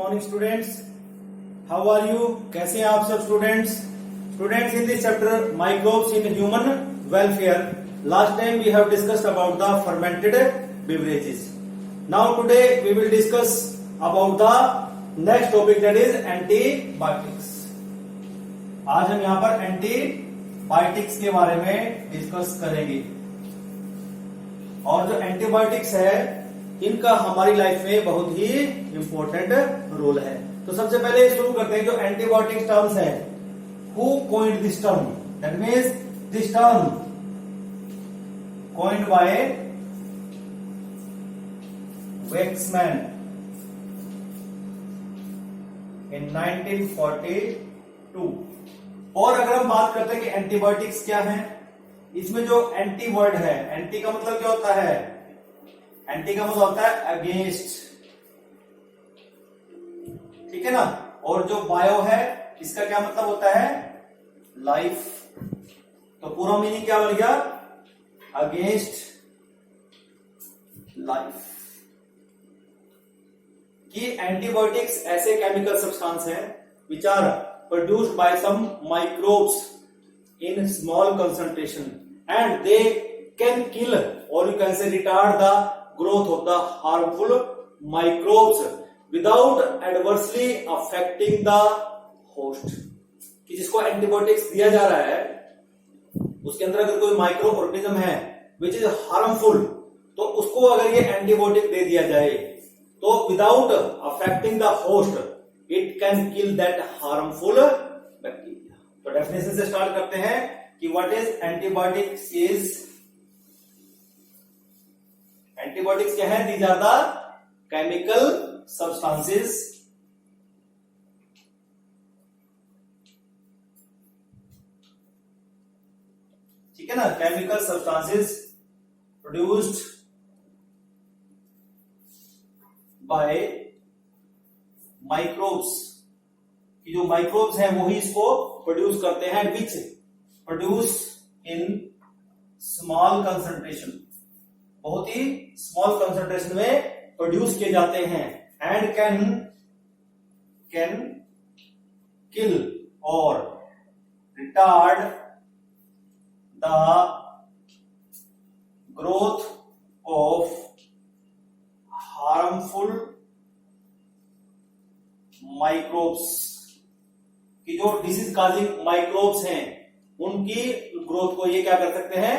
Morning students, how are you? कैसे हैं आप सब students? Students, in this chapter microbes in human welfare, last time we have discussed about the fermented beverages. Now today we will discuss about the next topic, that is antibiotics. आज हम यहां पर antibiotics के बारे में discuss करेंगे. और जो एंटीबायोटिक्स है, इनका हमारी लाइफ में बहुत ही इंपॉर्टेंट रोल है. तो सबसे पहले शुरू करते हैं जो एंटीबायोटिक टर्म्स है. Who coined this term? That means this term coined by Waksman in 1942. और अगर हम बात करते हैं कि एंटीबायोटिक्स क्या है, इसमें जो एंटी वर्ड है, एंटी का मतलब क्या होता है? एंटी का मतलब होता है अगेंस्ट, ठीक है ना. और जो बायो है, इसका क्या मतलब होता है? लाइफ. तो पूरा मीनिंग क्या बन गया? Against life. कि एंटीबायोटिक्स ऐसे केमिकल सब्सटेंस हैं which are produced by some microbes in small concentration and they can kill or you can say retard the growth of the harmful microbes without adversely affecting the host. कि जिसको antibiotics दिया जा रहा है उसके अंदर अगर कोई माइक्रो ऑर्गेनिज्म है विच इज हार्मफुल, तो उसको अगर ये एंटीबायोटिक दे दिया जाए तो without affecting the host it can kill that harmful bacteria. तो डेफिनेशन से स्टार्ट करते हैं कि what is antibiotics is. Antibiotics क्या है? These are the chemical substances ठीक है ना, chemical substances produced by microbes. कि जो माइक्रोब्स हैं वो ही इसको प्रोड्यूस करते हैं, which produce in small concentration, बहुत ही स्मॉल कंसंट्रेशन में प्रोड्यूस किए जाते हैं. एंड कैन किल और retard the growth of harmful microbes. कि जो डिसीज काजिंग माइक्रोब्स हैं उनकी ग्रोथ को ये क्या कर सकते हैं?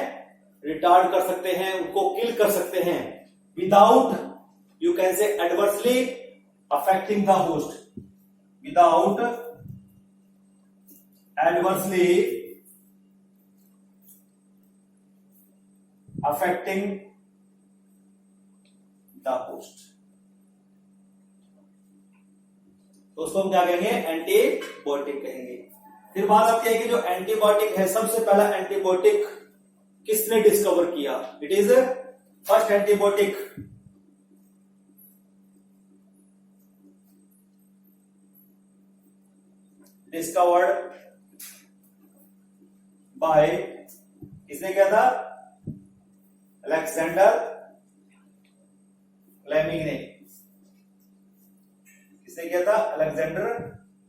रिटार्ड कर सकते हैं, उनको किल कर सकते हैं विदाउट यू कैन से adversely affecting the host, without adversely affecting the host. तो उसको हम क्या कहेंगे? एंटीबायोटिक कहेंगे. फिर बात आती है कि जो एंटीबायोटिक है, सबसे पहला एंटीबायोटिक किसने डिस्कवर किया? It is first antibiotic discovered by, किसने किया था? अलेक्जेंडर फ्लेमिंग ने. किसने किया था? अलेक्जेंडर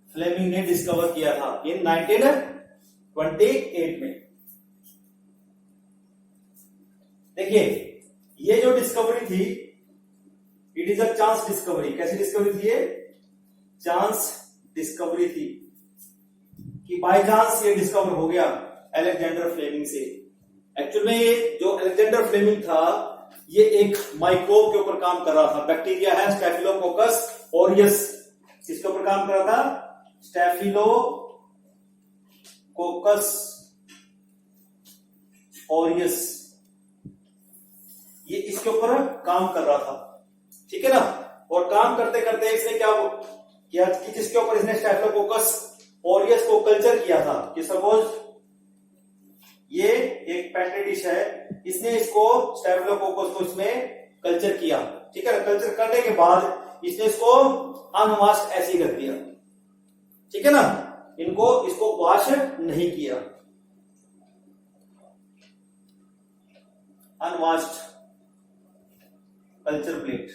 फ्लेमिंग ने डिस्कवर किया था इन 1928 में. देखिए, ये जो डिस्कवरी थी it is a chance discovery. कैसी डिस्कवरी थी ये? चांस डिस्कवरी थी कि बाय चांस ये डिस्कवर हो गया अलेक्जेंडर फ्लेमिंग से. एक्चुअल में ये जो अलेक्जेंडर फ्लेमिंग था ये एक माइक्रोब के ऊपर काम कर रहा था. बैक्टीरिया है स्टेफिलोकोकस ऑरियस, किसके ऊपर काम कर रहा था? Staphylococcus aureus. ये इसके ऊपर काम कर रहा था, ठीक है ना. और काम करते करते इसने क्या किया कि जिसके ऊपर इसने स्टेफिलोकोकस ऑरियस को कल्चर किया था, कि सपोज ये एक पेट्री डिश है, इसने इसको स्टेफिलोकोकस को इसमें कल्चर किया, ठीक है ना. कल्चर करने के बाद इसने इसको अनवॉश्ड ऐसे ही कर दिया, ठीक है ना. इसको वॉश नहीं किया, अनवॉश्ड कल्चर प्लेट.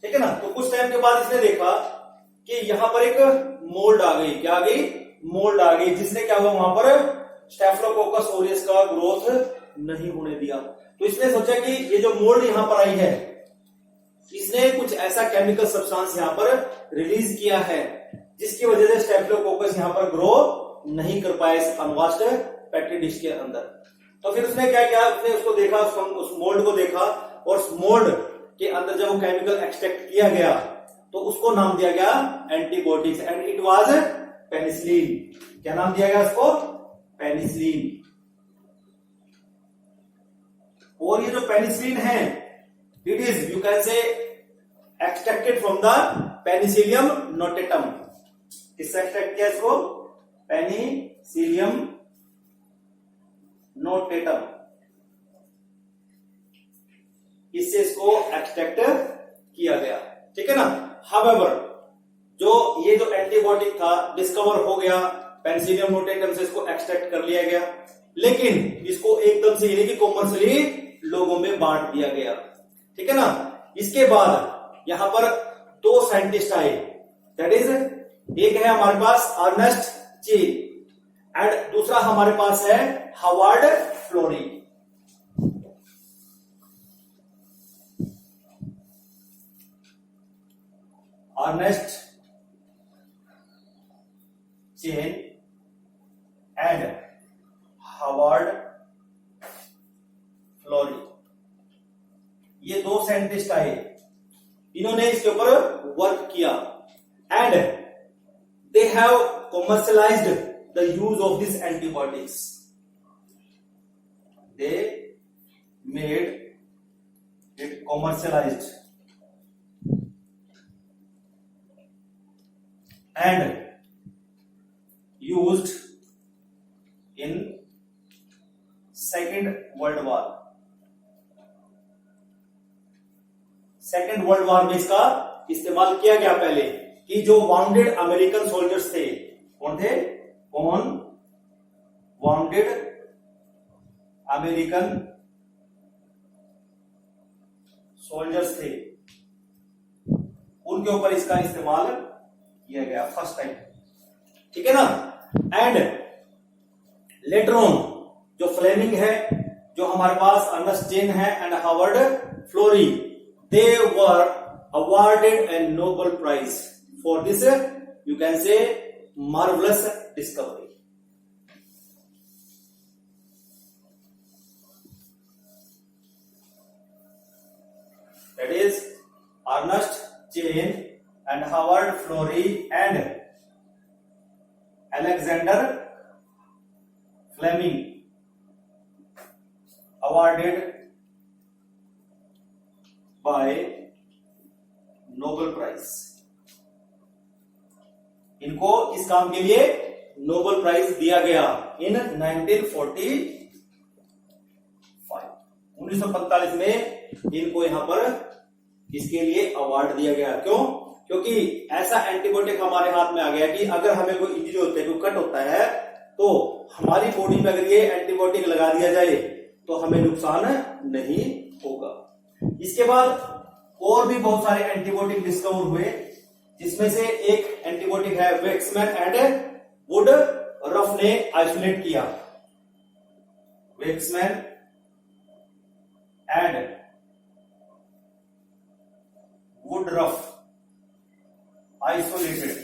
ठीक है ना। तो कुछ टाइम के बाद इसने देखा कि यहां पर एक मोल्ड आ गई। क्या आ गई? मोल्ड आ गई, जिसने क्या हुआ, वहां पर स्टेफिलोकोकस ऑरियस का ग्रोथ नहीं होने दिया। तो इसने सोचा कि ये जो मोल्ड यहां पर आई है, इसने कुछ ऐसा केमिकल सब्सटेंस यहां पर रिलीज किया है जिसकी वजह से स्टेफिलोकोकस यहां पर ग्रो नहीं कर पाया इस अनवाश्ड पेट्री डिश के अंदर। तो फिर उसने क्या किया, उसने उसको देखा, उस मोल्ड को देखा, और उस मोल्ड के अंदर जब वो केमिकल एक्सट्रैक्ट किया गया तो उसको नाम दिया गया antibiotics, and it was penicillin. क्या नाम दिया गया उसको? पेनिसिलिन। और ये जो पेनिसिलिन है, it is, you can say, extracted from the Penicillium notatum. किससे एक्सट्रैक्ट किया इसको? पेनिसिलियम नोटेटम, इससे इसको एक्सट्रैक्ट किया गया। ठीक है ना। हाउएवर, जो ये जो एंटीबायोटिक था डिस्कवर हो गया, पेनिसिलियम नोटेटम से इसको एक्सट्रैक्ट कर लिया गया, लेकिन इसको एकदम से यानी कि कॉमर्शियली लोगों में बांट दिया गया। ठीक है ना। इसके बाद यहां पर दो साइंटिस्ट आए, दैट इज, एक है हमारे पास अर्नेस्ट चेन एंड दूसरा हमारे पास है Howard Florey. Ernest Chain and Howard Florey, ये दो साइंटिस्ट आए, इन्होंने इसके ऊपर वर्क किया and they have commercialized the use of this antibiotics. They made it commercialized and used in second world war. Second world war में इसका इस्तेमाल किया गया पहले, कि जो वाउंडेड अमेरिकन सोल्जर्स थे, कौन थे? कौन? वाउंडेड अमेरिकन सोल्जर्स थे, उनके ऊपर इसका इस्तेमाल किया गया फर्स्ट टाइम। ठीक है ना। एंड लेटर ऑन जो फ्लेमिंग है, जो हमारे पास अर्नेस्ट चेन है and Howard Florey, they were awarded a Nobel prize for this, you can say, marvellous discovery. That is Ernest Chain and Howard Florey and Alexander Fleming awarded by Nobel Prize। इनको इस काम के लिए Nobel prize दिया गया इन 1945 में इनको यहां पर इसके लिए अवार्ड दिया गया। क्यों? क्योंकि ऐसा एंटीबायोटिक हमारे हाथ में आ गया कि अगर हमें कोई इंजरी होती है, कोई कट होता है, तो हमारी बॉडी में अगर ये एंटीबायोटिक लगा दिया जाए तो हमें नुकसान नहीं होगा। इसके बाद और भी बहुत सारे एंटीबायोटिक डिस्कवर हुए, जिसमें से एक एंटीबायोटिक है वेक्समैन एंड वुडरफ ने आइसोलेट किया। वेक्समैन एंड वुडरफ आइसोलेटेड,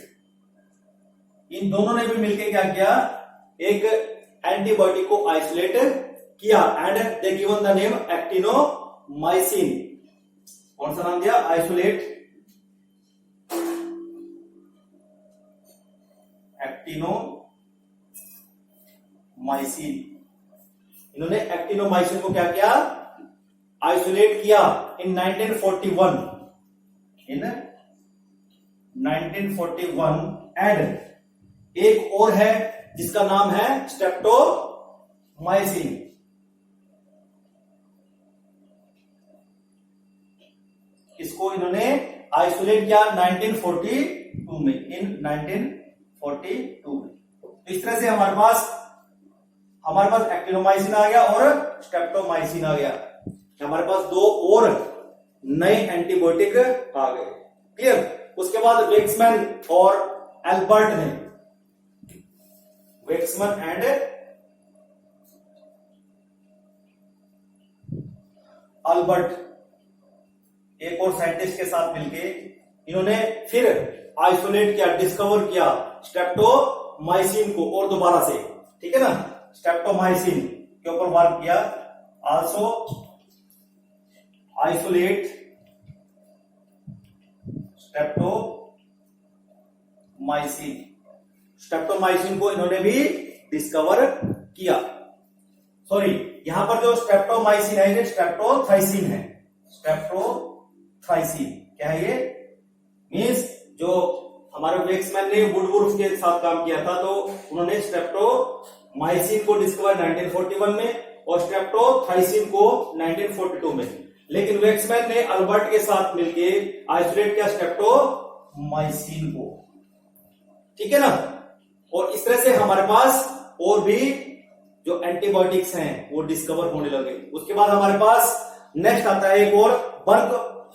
इन दोनों ने भी मिलकर क्या किया, एक एंटीबायोटिक को आइसोलेट किया and they given the name actinomycin. कौन सा नाम दिया? Isolate actinomycin. इन्होंने एक्टिनोमाइसिन को क्या किया? आइसोलेट किया इन 1941, इन 1941 एंड एक और है जिसका नाम है स्ट्रेप्टोमाइसिन। इसको इन्होंने आइसोलेट किया 1942 में, इन 1942 में। तो इस तरह से हमारे पास एक्टिनोमाइसिन आ गया और स्ट्रेप्टोमाइसिन आ गया। हमारे पास दो और नए एंटीबायोटिक आ गए। क्लियर। उसके बाद वेक्समैन और एल्बर्ट ने, वेक्समैन एंड अल्बर्ट, एक और साइंटिस्ट के साथ मिलके इन्होंने फिर आइसोलेट किया, डिस्कवर किया स्ट्रेप्टोमाइसिन को और दोबारा से, ठीक है ना, स्ट्रेप्टोमाइसिन के ऊपर वर्क किया। आल्सो आइसोलेट स्ट्रेप्टोमाइसिन, स्ट्रेप्टोमाइसिन को इन्होंने भी डिस्कवर किया। सॉरी, यहां पर जो स्ट्रेप्टोमाइसिन है ये स्ट्रेप्टोथाइसिन है। स्ट्रेप्टोथाइसिन क्या है ये? मींस जो हमारे वेक्समैन ने वुडवुर्फ के साथ काम किया था तो उन्होंने स्ट्रेप्टोमाइसिन को डिस्कवर 1941 में और स्ट्रेप्टोथाइसिन को 1942 में। लेकिन वेक्समैन ने अल्बर्ट के साथ मिलके आइसोलेट किया स्ट्रेप्टोमाइसिन को, ठीक है ना। और इस तरह से हमारे पास और भी जो एंटीबायोटिक्स हैं वो डिस्कवर होने लगे। उसके बाद हमारे पास नेक्स्ट आता है एक और, Barq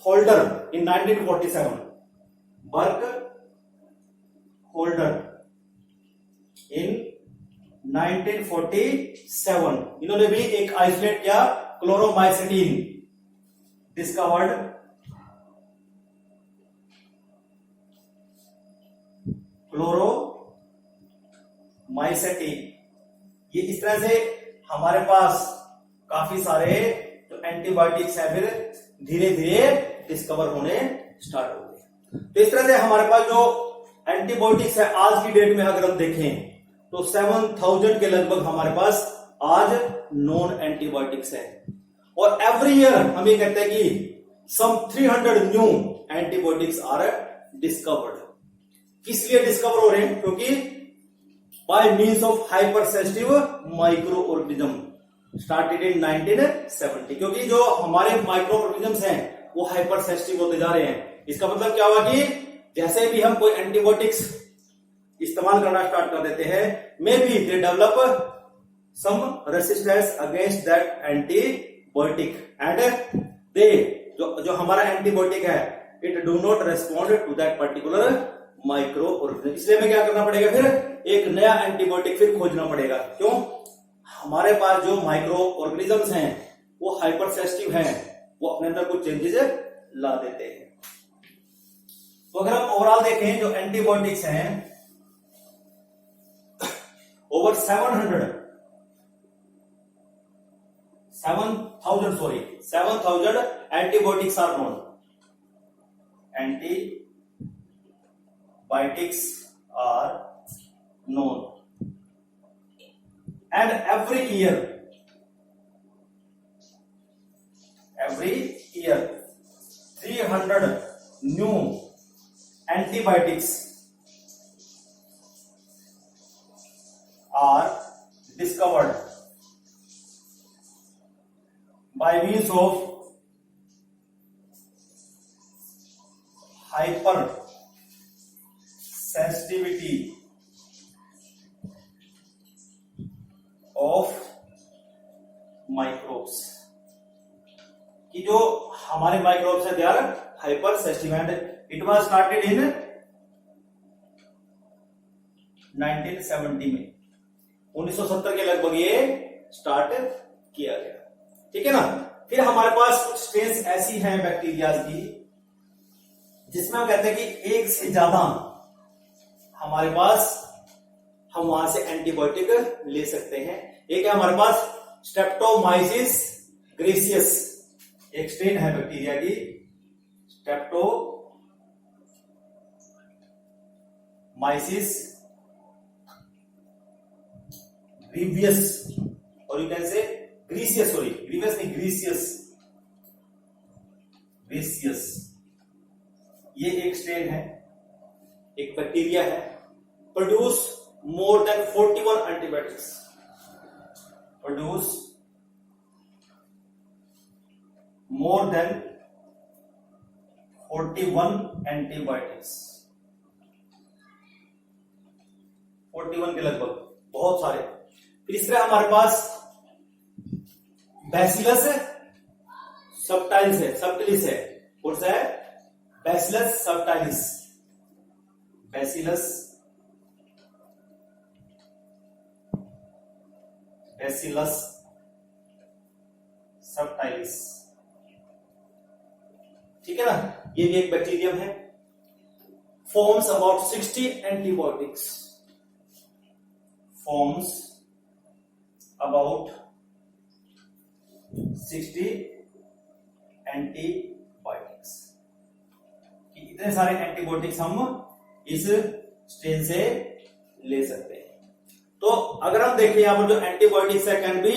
holder in 1947। Burkholder in 1947 इन्होंने भी एक आइसोलेट किया क्लोरोमाइसिटीन, डिस्कवर्ड क्लोरोमाइसिटीन। ये इस तरह से हमारे पास काफी सारे जो एंटीबायोटिक्स है फिर धीरे धीरे डिस्कवर होने स्टार्ट हो गए। तो इस तरह से हमारे पास जो एंटीबायोटिक्स है आज की डेट में अगर हम देखें तो 7000 के लगभग हमारे पास आज नॉन एंटीबायोटिक्स है। और एवरी ईयर हम ये कहते हैं कि सम 300 न्यू एंटीबायोटिक्स आर डिस्कवर्ड। किस लिए डिस्कवर हो रहे हैं? क्योंकि bye means of hyper sensitive micro organism started in 1970। क्योंकि जो हमारे माइक्रो ऑर्गेनिजम्स हैं वो हाइपर सेंसिटिव होते जा रहे हैं। इसका मतलब क्या हुआ कि जैसे भी हम कोई एंटीबायोटिक्स इस्तेमाल करना स्टार्ट कर देते हैं, maybe they develop some resistance against that antibiotic and they जो हमारा एंटीबायोटिक है it do not respond to that particular micro organism. इसलिए हमें क्या करना पड़ेगा, फिर एक नया एंटीबायोटिक फिर खोजना पड़ेगा। क्यों? हमारे पास जो माइक्रो ऑर्गेनिजम्स हैं वो हाइपर सेंसिटिव हैं, वो अपने अंदर कुछ चेंजेस ला देते हैं। तो अगर हम ओवरऑल देखें जो एंटीबायोटिक्स हैं over 7000 antibiotics are known. Antibiotics are known and every year 300 new antibiotics are discovered by means of hyper sensitivity of microbes, कि जो हमारे माइक्रोब्स है they are hyper sensitive and it was started in 1970 में, 1970 के लगभग ये start किया गया। ठीक है ना। फिर हमारे पास कुछ स्ट्रेन्स ऐसी हैं बैक्टीरिया की जिसमें हम कहते हैं कि एक से ज्यादा हमारे पास हम वहां से एंटीबायोटिक ले सकते हैं। एक है हमारे पास स्ट्रेप्टोमाइसिस ग्रेसियस, एक स्ट्रेन है बैक्टीरिया की स्ट्रेप्टोमाइसिस ग्रीवियस, और यू कैन से ग्रीसियस, सॉरी ग्रीवियस नहीं ग्रीसियस। ये एक स्ट्रेन है, एक बैक्टीरिया है, produce more than 41 antibiotics, produce more than 41 antibiotics, 41 के लगभग, बहुत सारे। फिर इस तरह हमारे पास बैसिलस है, सबटाइल्स है, सबटिलिस है, What's that? Bacillus subtilis. Bacillus subtilis. ठीक है ना, ये भी एक बैक्टीरियम है. Forms about 60 antibiotics. Forms about 60 antibiotics. इतने सारे एंटीबायोटिक्स हम इस स्ट्रेन से ले सकते हैं. तो अगर हम देखें यहां पर जो एंटीबायोटिक्स है, कैन बी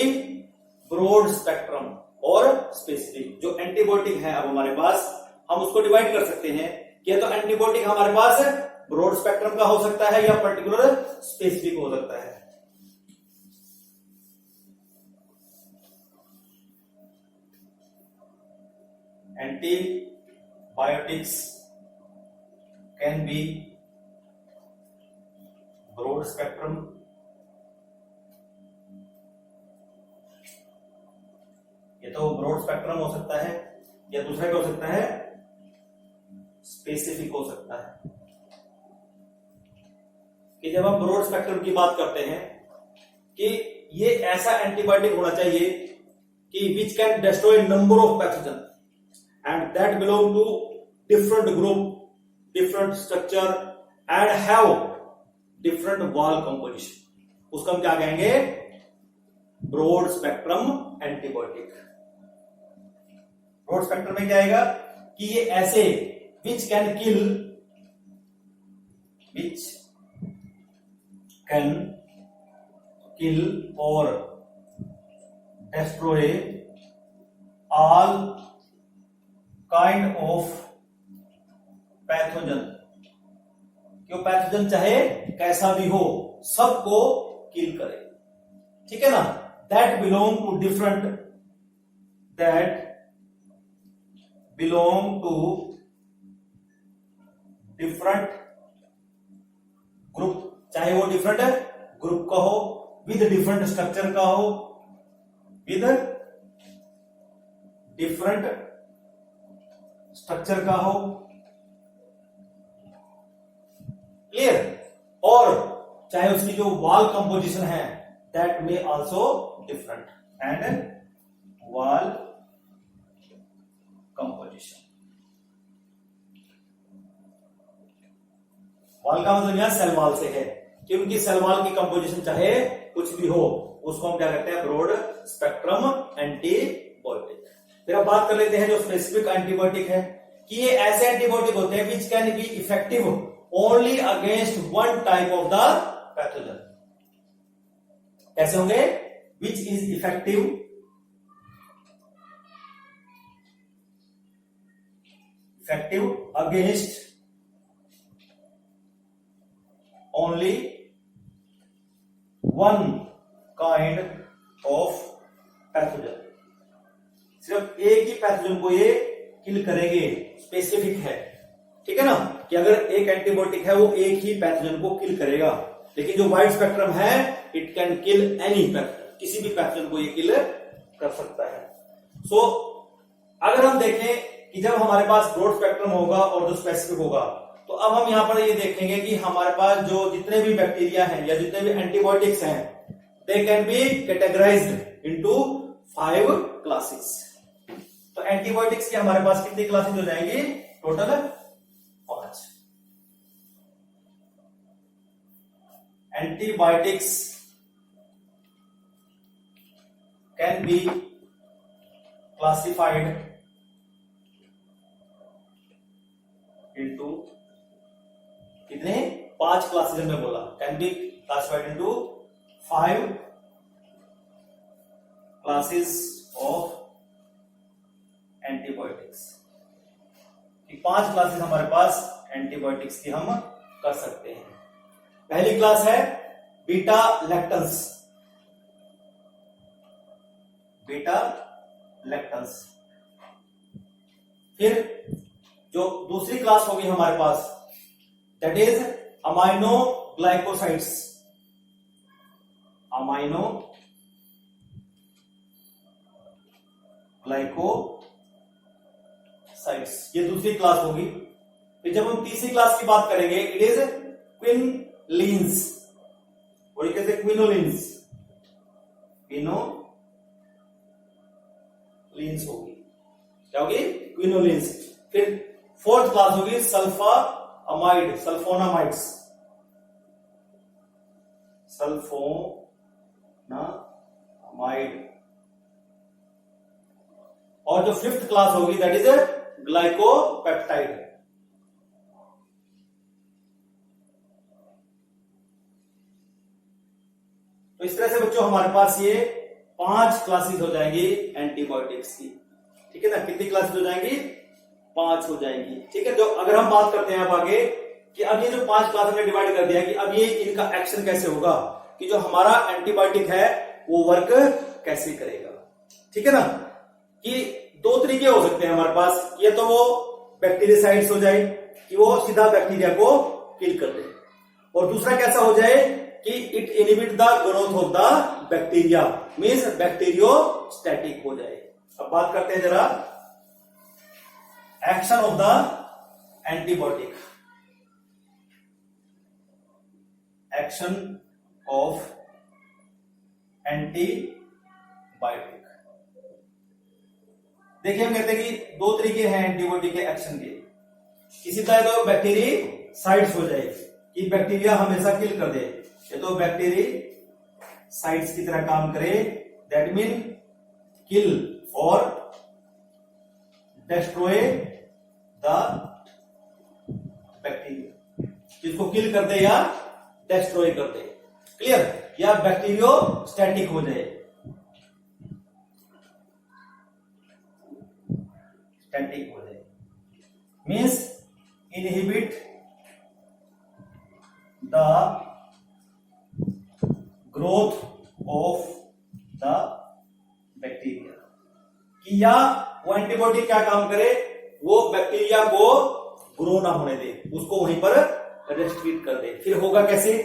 ब्रॉड स्पेक्ट्रम और स्पेसिफिक. जो एंटीबायोटिक है अब हमारे पास, हम उसको डिवाइड कर सकते हैं कि तो एंटीबायोटिक हमारे पास ब्रॉड स्पेक्ट्रम का हो सकता है या पर्टिकुलर स्पेसिफिक हो सकता है. Antibiotics can be broad spectrum ये तो ब्रॉड स्पेक्ट्रम हो सकता है, या दूसरा क्या हो सकता है, स्पेसिफिक हो सकता है. कि जब हम ब्रॉड स्पेक्ट्रम की बात करते हैं कि ये ऐसा एंटीबायोटिक होना चाहिए कि which can destroy number of pathogen and that belong to different group, different structure and have different wall composition. उसको हम क्या कहेंगे, broad spectrum antibiotic. Broad spectrum में क्या आएगा कि ये ऐसे which can kill or destroy all kind of pathogen. क्यों पैथोजन चाहे कैसा भी हो, सबको किल करे. ठीक है ना. That belong to different group, चाहे वो डिफरेंट ग्रुप का हो, विद डिफरेंट स्ट्रक्चर का हो, विद डिफरेंट स्ट्रक्चर का हो. क्लियर. और चाहे उसकी जो वॉल कंपोजिशन है, that may also different. And wall composition, wall का मतलब यहां सेल वॉल से है कि उनकी सेल वॉल की कंपोजिशन चाहे कुछ भी हो, उसको हम क्या कहते हैं, ब्रॉड स्पेक्ट्रम एंटीबायोटिक. फिर अब बात कर लेते हैं जो स्पेसिफिक एंटीबायोटिक है, कि ये ऐसे एंटीबायोटिक होते हैं which can be effective only against one type of the pathogen. कैसे होंगे, which is effective against only one kind of pathogen. सिर्फ एक ही पैथोजन को ये किल करेंगे. स्पेसिफिक है. ठीक है ना, कि अगर एक एंटीबायोटिक है वो एक ही पैथोजन को किल करेगा. लेकिन जो वाइड स्पेक्ट्रम है, it can kill any pathogen, किसी भी पैथोजन को ये किल कर सकता है. सो अगर हम देखें कि जब हमारे पास ब्रॉड स्पेक्ट्रम होगा और जो स्पेसिफिक होगा, तो अब हम यहां पर ये देखेंगे कि हमारे पास जो जितने भी बैक्टीरिया हैं या जितने भी एंटीबायोटिक्स हैं, they can be categorised into 5 classes. तो एंटीबायोटिक्स की हमारे पास कितनी क्लासेस हो जाएंगी, total 5. Antibiotics can be classified into कितने, 5 क्लासेस में बोला. Can be classified into 5 classes of antibiotics. 5 classes हमारे पास एंटीबायोटिक्स की हम कर सकते हैं. पहली क्लास है बीटा लैक्टन्स. फिर जो दूसरी क्लास होगी हमारे पास, that is amino glycosides. Sites, ये दूसरी क्लास होगी। फिर जब हम तीसरी क्लास की बात करेंगे, इट इज क्विनोलिन्स, और ये कहते हैं क्विनोलिन्स, क्विनोलिन्स होगी, क्या होगी? क्विनोलिन्स। फिर फोर्थ क्लास होगी सल्फा अमाइड, सल्फोनामाइड्स, सल्फोनामाइड। और जो फिफ्थ क्लास होगी दैट इज ग्लाइकोपेप्टाइड। तो इस तरह से बच्चों हमारे पास ये 5 क्लासेस हो जाएंगी एंटीबायोटिक्स की, ठीक है ना? कितनी क्लासेस हो जाएंगी? 5 हो जाएंगी, ठीक है। जो अगर हम बात करते हैं अब आगे कि अब ये जो 5 क्लास में डिवाइड कर दिया कि अब ये इनका एक्शन कैसे होगा, कि जो हमारा एंटीबायोटिक है वो वर्क कैसे करेगा, ठीक है ना? कि 2 तरीके हो सकते हैं हमारे पास, या तो वो बैक्टीरियासाइड्स हो जाए कि वो सीधा बैक्टीरिया को किल कर दे, और दूसरा कैसा हो जाए कि it inhibit the growth of the bacteria, means bacteriostatic हो जाए। अब बात करते हैं जरा action of the antibiotic. Action of antibiotic, देखिए हम कहते हैं कि 2 तरीके हैं एंटीबायोटिक के एक्शन के। किसी तरह तो बैक्टीरियासाइड्स हो जाए कि बैक्टीरिया हमेशा किल कर दे, ये तो बैक्टीरियासाइड्स की तरह काम करे, दैट मीन किल और डिस्ट्रॉय द बैक्टीरिया, इसको किल कर दे या डिस्ट्रॉय कर दे, क्लियर? या बैक्टीरियोस्टैटिक हो जाए, स्टैटिक हो जाए, means inhibit the growth of the bacteria, कि या वो एंटीबायोटिक क्या काम करे, वो बैक्टीरिया को ग्रो ना होने दे, उसको वहीं पर रेस्ट्रिक्ट कर दे। फिर होगा कैसे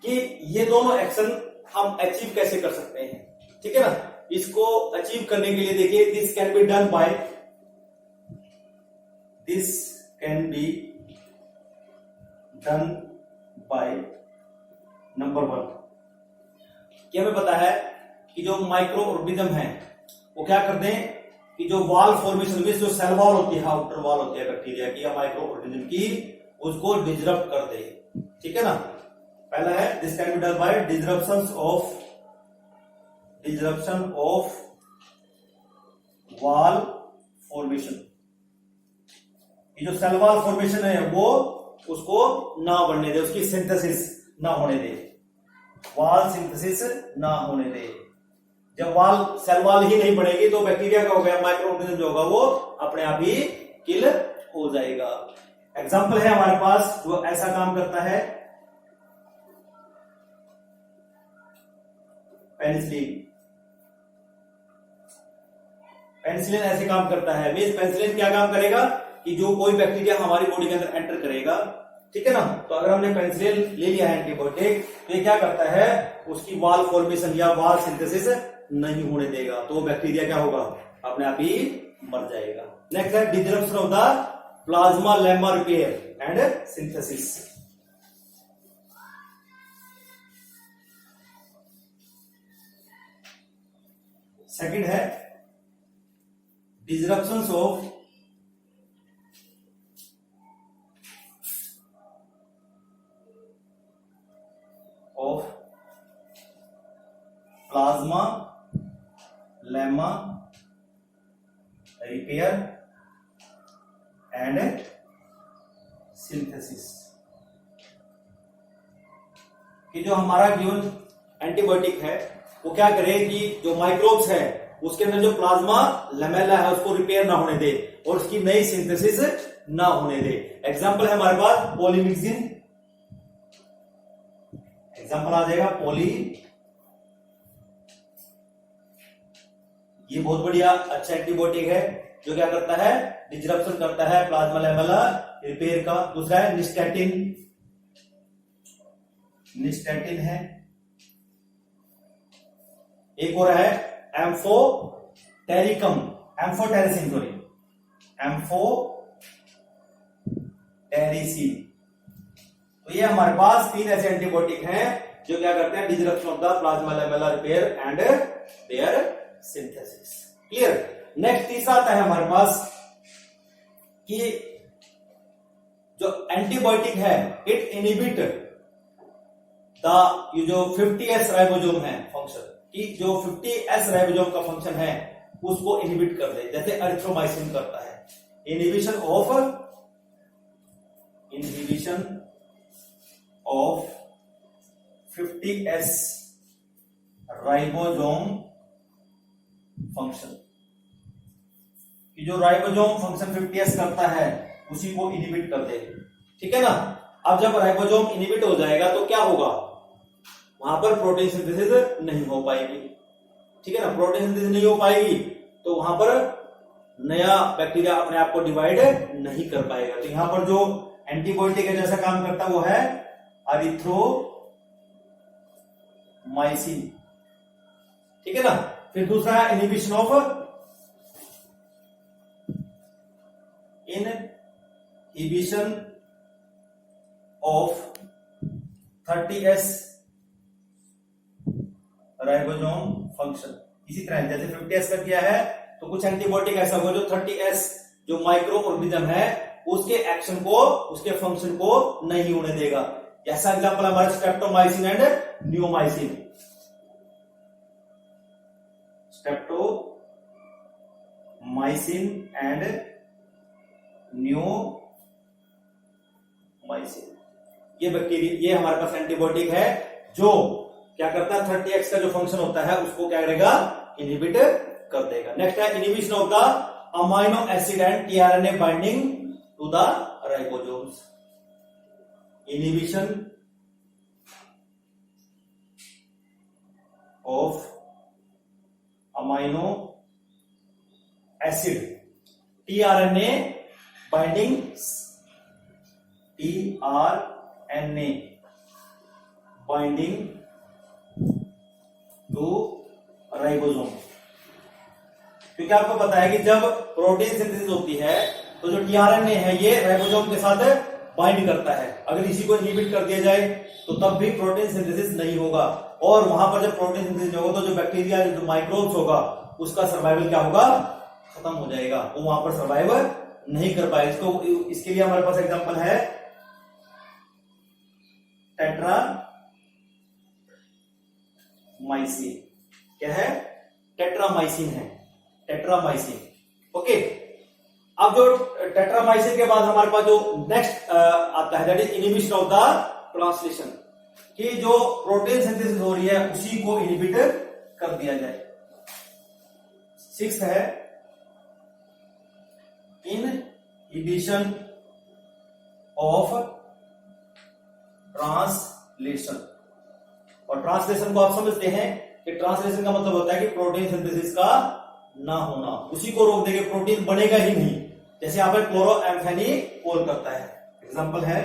कि ये दोनों एक्शन हम अचीव कैसे कर सकते हैं, ठीक है ना? इसको अचीव करने के लिए देखिए, this can be done by, this can be done by number 1 कि हमें पता है कि जो माइक्रो ऑर्गेनिज्म है वो क्या करते हैं कि जो वॉल फॉर्मेशन में जो सेल वॉल होती है, आउटर वॉल होती है बैक्टीरिया की या माइक्रो ऑर्गेनिज्म की, उसको डिसरप्ट कर दे, ठीक है ना? पहला है this can be done by disruption of wall formation. ये जो सेल वॉल फॉर्मेशन है वो उसको ना बढ़ने दे, उसकी सिंथेसिस ना होने दे, वॉल सिंथेसिस ना होने दे। जब सेल वॉल ही नहीं बढ़ेगी तो बैक्टीरिया का हो गया, माइक्रो ऑर्गेनिज्म जो होगा वो अपने आप ही किल हो जाएगा। एग्जांपल है हमारे पास जो ऐसा काम करता है, पेनिसिलिन। पेनिसिलिन ऐसे काम करता है, मींस पेनिसिलिन क्या काम करेगा कि जो कोई बैक्टीरिया हमारी बॉडी के अंदर एंटर करेगा, ठीक है ना? तो अगर हमने पेनिसिलिन ले लिया है एंटीबायोटिक, तो ये क्या करता है, उसकी वॉल फॉर्मेशन या वॉल सिंथेसिस नहीं होने देगा, तो बैक्टीरिया क्या होगा, अपने आप ही मर जाएगा। नेक्स्ट है disruption of the plasmalemma repair and synthesis. Second है disruption of plasmalemma repair and synthesis, कि जो हमारा गिवन एंटीबायोटिक है वो क्या करे कि जो माइक्रोब्स है उसके अंदर जो प्लाज्मा लेमेला है उसको रिपेयर ना होने दे और उसकी नई सिंथेसिस ना होने दे। एग्जांपल है हमारे पास पॉलीमिक्सिन, एग्जांपल आ जाएगा पॉली, ये बहुत बढ़िया अच्छा एंटीबायोटिक है जो क्या करता है, डिसरप्शन करता है प्लाज्मा लेमेला रिपेयर का। दूसरा है निस्टैटिन, निस्टैटिन है। एक और है एम्फोटेरिकम, एम्फोटेरिसिन सॉरी, एम्फोटेरिसिन। तो ये हमारे पास 3 ऐसे एंटीबायोटिक हैं जो क्या करते हैं, disruption of the plasma lamellar repair and their synthesis. Clear. Next तीसरा आता है हमारे पास कि जो एंटीबायोटिक है इट इनहिबिट द ये जो 50S राइबोसोम है फंक्शन, कि जो 50S राइबोसोम का फंक्शन है उसको इनहिबिट कर दे, जैसे एरिथ्रोमाइसिन करता है। Inhibition of 50S ribosome function, कि जो राइबोसोम फंक्शन 50S करता है उसी को इनहिबिट कर दे। ठीक है ना। अब जब राइबोसोम इनहिबिट हो जाएगा तो क्या होगा, वहां पर प्रोटीन सिंथेसिस नहीं हो पाएगी। ठीक है ना। प्रोटीन सिंथेसिस नहीं हो पाएगी तो वहां पर नया बैक्टीरिया अपने आप को डिवाइड नहीं कर पाएगा। तो यहां पर जो एंटीबायोटिक है जैसा काम करता है वो है एरिथ्रोमाइसिन। ठीक है ना। फिर दूसरा है inhibition of 30S ribosome function. इसी तरह जैसे 50S का किया है तो कुछ एंटीबायोटिक ऐसा होगा जो 30S जो माइक्रो ऑर्गेनिज्म है उसके एक्शन को, उसके फंक्शन को नहीं होने देगा। जैसा एग्जांपल हमारे streptomycin and neomycin. Streptomycin and neomycin, ये बैक्टीरिया, ये हमारे पास एंटीबायोटिक है जो क्या करता है, 30X का जो फंक्शन होता है उसको क्या करेगा, इनहिबिट कर देगा। नेक्स्ट है inhibition of the amino acid and tRNA binding to the ribosomes. Inhibition of amino acid tRNA binding, tRNA binding to ribosome. क्योंकि आपको पता है कि जब प्रोटीन सिंथेसिस होती है तो जो टीआरएनए है ये राइबोसोम के साथ बाइंड करता है। अगर इसी को इनहिबिट कर दिया जाए तो तब भी प्रोटीन सिंथेसिस नहीं होगा, और वहां पर जब प्रोटीन सिंथेसिस होगा तो जो बैक्टीरिया, जो माइक्रोब्स होगा उसका सर्वाइवल क्या होगा, खत्म हो जाएगा, वो वहां पर सर्वाइव नहीं कर पाए। इसके लिए हमारे पास एग्जांपल है टेट्रामाइसिन। क्या है, टेट्रामाइसिन है, टेट्रामाइसिन। ओके। अब जो टेट्रामाइसिन के बाद हमारे पास जो नेक्स्ट आता है that is inhibition of the translation, कि जो प्रोटीन सिंथेसिस हो रही है उसी को इनहिबिट कर दिया जाए। 6th है इनहिबिशन ऑफ ट्रांसलेशन। और ट्रांसलेशन को आप समझते हैं कि ट्रांसलेशन का मतलब होता है कि प्रोटीन सिंथेसिस का ना होना, उसी को रोक देंगे, प्रोटीन बनेगा ही नहीं। जैसे यहां पर क्लोरोएम्फेनिकोल करता है, एग्जांपल है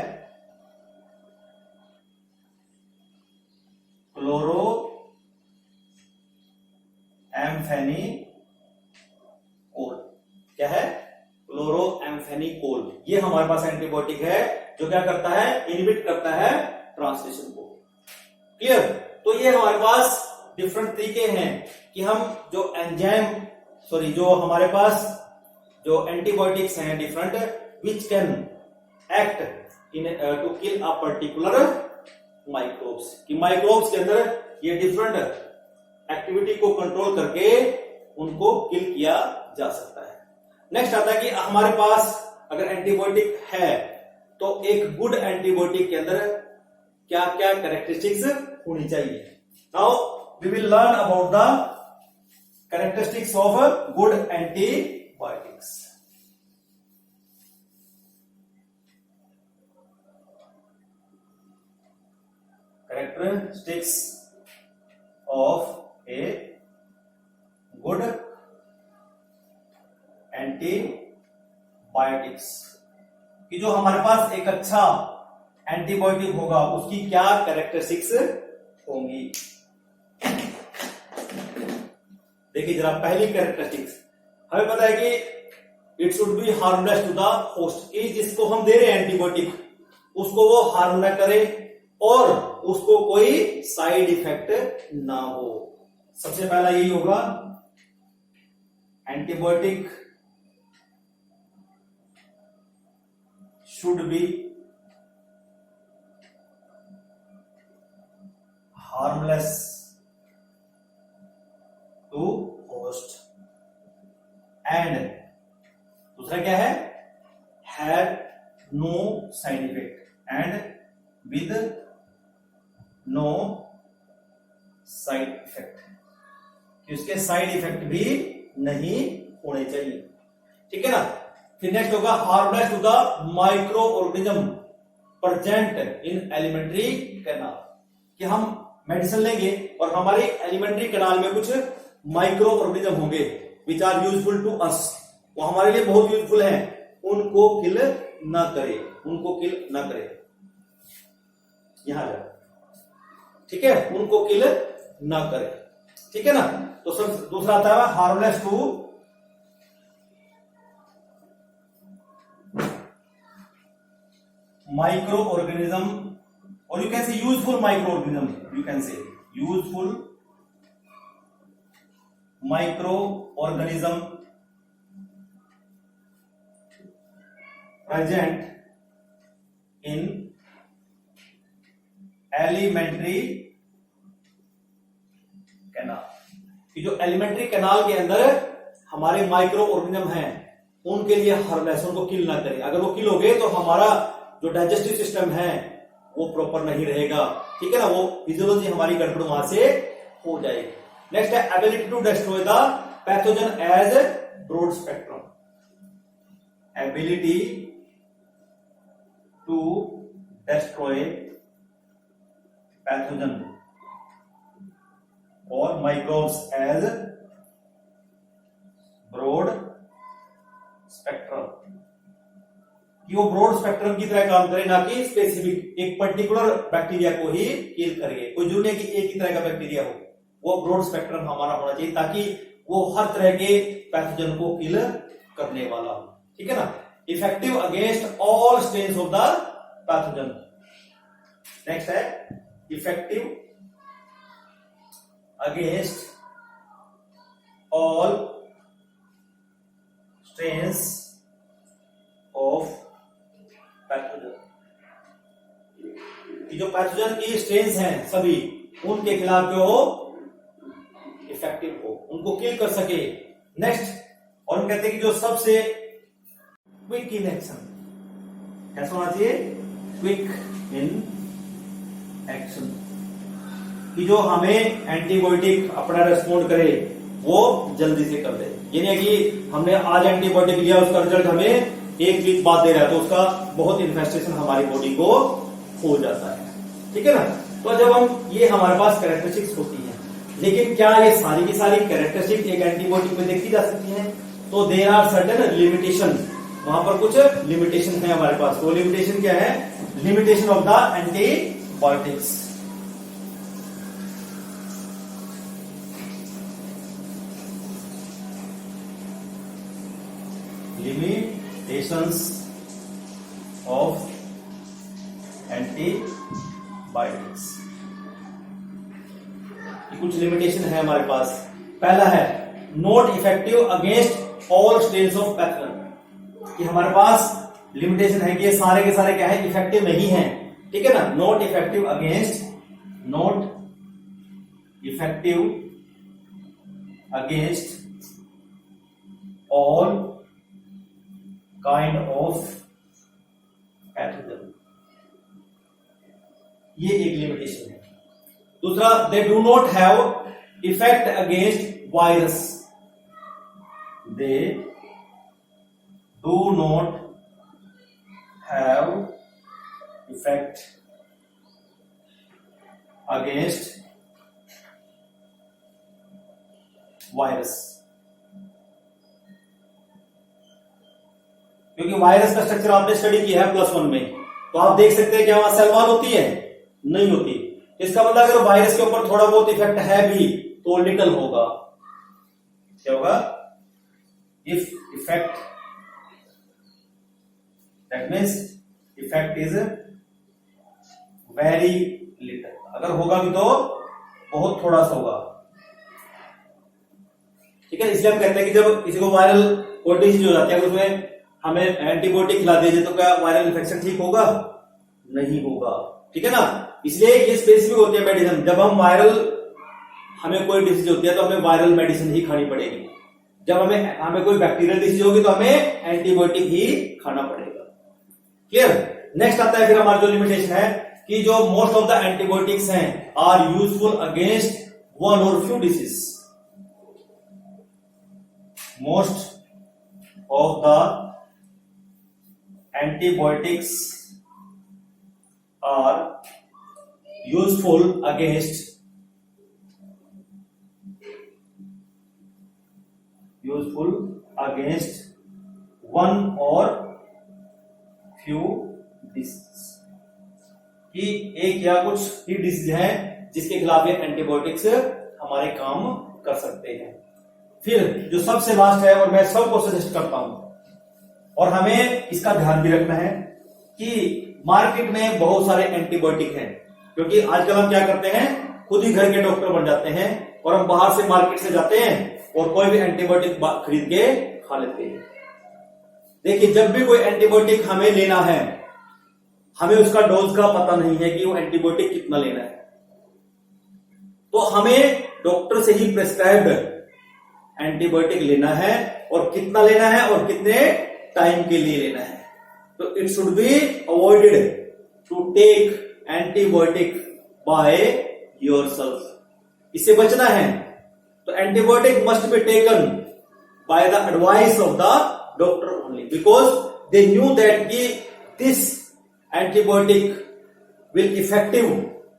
क्लोरोएम्फेनिकोल। क्या है, क्लोरोएम्फेनिकोल। ये हमारे पास एंटीबायोटिक है जो क्या करता है, इनहिबिट करता है ट्रांसलेशन को। क्लियर। तो ये हमारे पास डिफरेंट तरीके हैं कि हम जो जो हमारे पास जो एंटीबायोटिक्स हैं different, which can act in to kill a particular microbes, कि माइक्रोब्स के अंदर ये डिफरेंट एक्टिविटी को कंट्रोल करके उनको किल किया जा सकता है। नेक्स्ट आता है कि हमारे पास अगर एंटीबायोटिक है तो एक गुड एंटीबायोटिक के अंदर क्या क्या कैरेक्टरिस्टिक्स होनी चाहिए। Now we will learn about the characteristics of good antibiotics. Characteristics of a good antibiotics, कि जो हमारे पास एक अच्छा एंटीबायोटिक होगा उसकी क्या कैरेक्टरिस्टिक्स होंगी। देखिए जरा, पहली कैरेक्टरिस्टिक्स हमें पता है कि it should be harmless to the host, कि जिसको हम दे रहे हैं एंटीबायोटिक उसको वो हार्म न करे और उसको कोई साइड इफेक्ट ना हो। सबसे पहला यही होगा, antibiotic should be harmless to host and दूसरा क्या है, have no side effect and with no side effect, कि उसके साइड इफेक्ट भी नहीं होने चाहिए। ठीक है ना। फिर नेक्स्ट होगा harmless to the micro organism present in alimentary canal, कि हम मेडिसिन लेंगे और हमारे एलिमेंट्री कैनाल में कुछ माइक्रो ऑर्गेनिज्म होंगे which are useful to us, वो हमारे लिए बहुत यूजफुल हैं, उनको किल ना करे, उनको किल ना करे, यहां जाए। ठीक है, उनको किल ना करे। ठीक है ना। तो सब दूसरा आता है हार्मलेस टू माइक्रो ऑर्गेनिज्म, और यू कैन से useful micro organism, you can से useful micro organism present in alimentary canal, कि जो एलिमेंट्री कैनाल के अंदर हमारे माइक्रो ऑर्गेनिज्म हैं उनके लिए हार्मलेस, उनको किल ना करें। अगर वो किल हो गए तो हमारा जो डाइजेस्टिव सिस्टम है वो प्रॉपर नहीं रहेगा। ठीक है ना, वो फिजियोलॉजी हमारी गड़बड़ वहां से हो जाएगी। नेक्स्ट है ability to destroy the pathogen as broad spectrum, ability to destroy pathogen और माइक्रोब्स एज ब्रॉड स्पेक्ट्रम, कि वो ब्रॉड स्पेक्ट्रम की तरह काम करे, ना कि स्पेसिफिक एक पर्टिकुलर बैक्टीरिया को ही किल करेंगे। कोई जरूरी नहीं कि एक ही तरह का बैक्टीरिया हो, वो ब्रॉड स्पेक्ट्रम हमारा होना चाहिए ताकि वो हर तरह के पैथोजन को किल करने वाला हो। ठीक है ना। Effective against all strains of the pathogen. Next है effective against all strains of pathogen, कि जो पैथोजन की स्ट्रेन्स हैं सभी उनके खिलाफ जो हो इफेक्टिव हो, उनको किल कर सके। नेक्स्ट, और हम कहते हैं कि जो सबसे क्विक इन एक्शन, कैसा होना चाहिए, क्विक इन एक्शन, कि जो हमें एंटीबायोटिक अपना रेस्पॉन्ड करे वो जल्दी से कर दे। ये नहीं कि हमने आज एंटीबायोटिक लिया उसका रिजल्ट हमें एक वीक बाद दे रहा है तो उसका बहुत इन्फेस्टेशन हमारी बॉडी को हो जाता है। ठीक है ना। तो जब हम ये हमारे पास कैरेक्टरिस्टिक्स होती हैं, लेकिन क्या ये सारी की सारी कैरेक्टरिस्टिक एक एंटीबायोटिक में देखी जा सकती हैं? तो देयर आर सर्टेन लिमिटेशन, वहां पर कुछ लिमिटेशन है हमारे पास। तो लिमिटेशन क्या है? Limitation of the antibiotics. Limitations of antibiotics, कुछ लिमिटेशन है हमारे पास। पहला है not effective against all strains of pathogen, कि हमारे पास लिमिटेशन है कि ये सारे के सारे क्या है, इफेक्टिव नहीं है। ठीक है ना। Not effective against, not effective against all kind of pathogen, ये एक लिमिटेशन है। दूसरा, they do not have effect against virus, they do not have effect against virus, क्योंकि वायरस का स्ट्रक्चर आपने स्टडी किया है +1 में, तो आप देख सकते हैं कि वहां सेल वॉल होती है, नहीं होती। इसका मतलब अगर वायरस के ऊपर थोड़ा बहुत इफेक्ट है भी तो लिटिल होगा। क्या होगा? If effect that means effect is very little, अगर होगा भी तो बहुत थोड़ा सा होगा, ठीक है। इसलिए हम कहते हैं कि जब किसी को वायरल कोई डिजीज हो जाती है, उसमें हमें एंटीबायोटिक खिला दीजिए तो क्या वायरल इन्फेक्शन ठीक होगा? नहीं होगा, ठीक है ना। इसलिए ये स्पेसिफिक होती है मेडिसिन, जब हम वायरल, हमें कोई डिजीज होती है तो हमें वायरल मेडिसिन ही खानी पड़ेगी, जब हमें कोई बैक्टीरियल डिजीज होगी तो हमें एंटीबायोटिक ही खाना पड़ेगा। क्लियर। नेक्स्ट आता है फिर हमारा जो लिमिटेशन है कि जो मोस्ट ऑफ द एंटीबायोटिक्स हैं आर यूजफुल अगेंस्ट वन और few disease. Most of the antibiotics are useful against one और फ्यू डिसीज, कि एक या कुछ ही डिसीज है जिसके खिलाफ ये एंटीबायोटिक्स हमारे काम कर सकते हैं। फिर जो सबसे लास्ट है, और मैं सबको सजेस्ट करता हूं, और हमें इसका ध्यान भी रखना है कि मार्केट में बहुत सारे एंटीबायोटिक हैं, क्योंकि आजकल हम क्या करते हैं, खुद ही घर के डॉक्टर बन जाते हैं और हम बाहर से मार्केट से जाते हैं और कोई भी एंटीबायोटिक खरीद के खा लेते हैं। देखिए, जब भी कोई एंटीबायोटिक हमें लेना है, हमें उसका डोज का पता नहीं है कि वो एंटीबायोटिक कितना लेना है, तो हमें डॉक्टर से ही प्रेस्क्राइब्ड एंटीबायोटिक लेना है, और कितना लेना है और कितने टाइम के लिए लेना है। तो it should be avoided to take antibiotic by yourself, इससे बचना है। तो antibiotic must be taken by the advice of the doctor only, because they knew that कि this antibiotic will effective